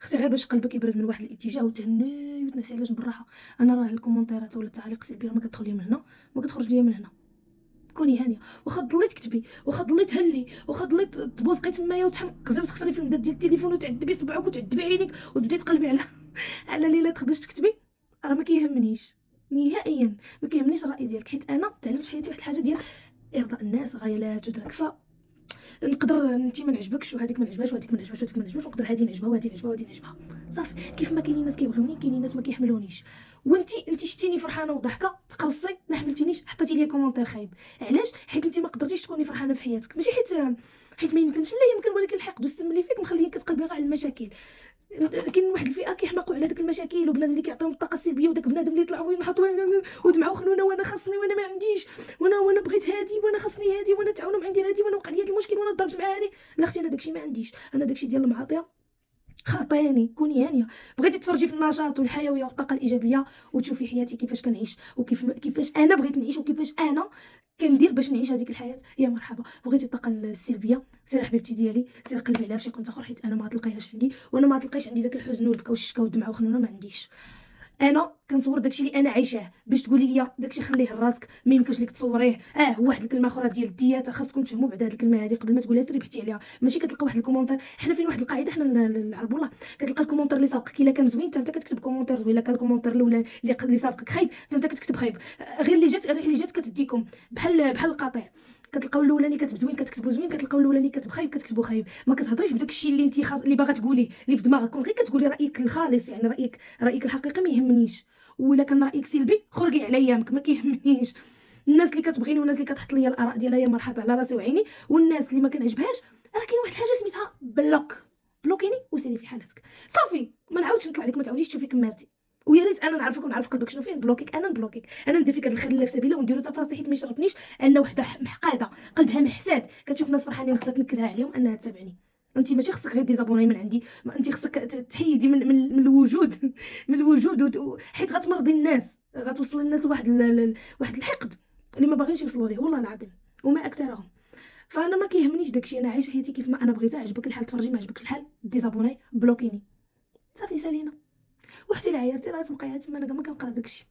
اختي غير باش قلبك يبرد من واحد الاتجاه وتهني وتنسي على جنب الراحه. انا راه الكومونتيرات ولا التعاليق السلبيه ما كتدخل لي من هنا ما كتخرج لي من هنا. كوني هانيه، واخا ضليت كتبي، واخا ضليت هلي، واخا ضليت تبوزقي تمايا وتحمقزي وتخسري في المداد ديال التليفون وتعذبي صبعك وتعذبي عينيك وتبداي تقلبي على على ليلات باش تكتبي، راه ما كيهمنيش نهائيا. ما كيهمنيش الراي ديالك، حيت انا تعلمت في حياتي واحد الحاجه ديال ارضاء الناس غايه لا تدرك. نقدر انت ما نعجبكش وهذيك ما نعجبهاش وهذيك ما نعجبهاش وهذيك ما نعجبهاش، ونقدر هذه نعجبها وهذه نعجبها وهذه نعجبها. صافي، كيف ما كاينين ناس كيبغيوني كاينين ناس ما كيحملونيش. وانت شتيني فرحانه وضحكه تقرصي ما حملتينيش حطيتي لي كومونتير خايب. علاش؟ حيت انت ما قدرتيش تكوني فرحانه في حياتك، ماشي حيت ما يمكنش، لا يمكن، ولكن الحقد والسم اللي فيك مخليك كتقلبي غير على المشاكل. كاين واحد الفئه كيحماقوا على داك المشاكل، وبنادم اللي كيعطيهم الطاقه السلبيه، وداك بنادم اللي يطلعوا وينحطوا ودمعوا خنونه وانا خاصني وانا ما عنديش وانا بغيت هادي وانا خاصني هادي وانا تعاونوا معايا ندير هادي وانا وقع لي هاد المشكل وانا ضربت مع هادي. لا اختي انا داكشي ما عنديش، انا داكشي ديال المعاطيه خاطيني. كوني هانيه، بغيتي تفرجي في النشاط والحيويه والطاقه الايجابيه وتشوفي حياتي كيفاش كنعيش كيفاش انا بغيت نعيش وكيفاش انا كندير باش نعيش هذيك الحياه، يا مرحبا. بغيتي الطاقه السلبيه سير حبيبتي ديالي، سير قلبي عليها في شي قنت اخر، حيت انا ما تلقايهاش عندي، وانا ما تلقايش عندي داك الحزن والبكا والشكا والدمعه وخنونه، ما عنديش. انا كنصور داكشي اللي انا عايشاه باش تقولي لي داكشي خليه لراسك، ما يمكنش ليك تصوريه. واحد الكلمه اخرى ديال الديات خاصكم تفهموا بعد هذه الكلمه هذه قبل ما تقوليها سيري بحثي عليها. ماشي كتلقى واحد الكومونتير، حنا فين واحد القاعده حنا العرب والله، كتلقى الكومونتير اللي سابقك الا كان زوين انت كتكتب كومونتير زوين، الا كان الكومونتير الاولى اللي سابقك خايب انت كتكتب خايب. غير اللي جات كتديكم بحال القطيع. كتلقاو الاولاني كتب زوين كتكتبوا زوين، كتلقاو الاولاني كتب خايب كتكتبوا خايب. ما كتهضريش بداك الشيء اللي انت اللي باغا تقوليه اللي في دماغك، كون غير كتقولي رايك الخالص، يعني رايك الحقيقي ما يهمنيش. ولا كان رايك سلبي خرجي على يامك ما كيهمنيش. الناس اللي كتبغيني والناس اللي كتحط لي الاراء ديالها يا مرحبا على راسي وعيني، والناس اللي ما كنعجبهاش راه كاين واحد الحاجه سميتها بلوكيني وسيري في حالتك. صافي ما نعاودش نطلع لك، ما تعاوديش تشوفي كمارتي. ويا ريت انا نعرفك ونعرف قلبك شنو فيه، نبلوكيك انا ندير فيك هاد الخير اللي في سبيله ونديرو حتى في راسي، حيت ما يشرفنيش ان وحده محقاده قلبها محساد كتشوف ناس فرحانين خصك تنكدها عليهم انها تتابعني. انت ماشي خصك غير ديزابوني من عندي، انت خصك تحيدي من الوجود من الوجود حيت غتمرضي الناس، غتوصل الناس لواحد واحد الحقد اللي ما باغينش يوصلوا ليه والله العظيم، وما اكثرهم. فانا ما كيهمنيش داكشي، انا عايشه حياتي كيف ما انا بغيتها. عجبك الحال تفرجي، ما عجبكش الحال ديزابوني بلوكيني، صافي سالينا. وحتى الا عيرتي راه تبقاي تما، انا ما كنقرا داكشي.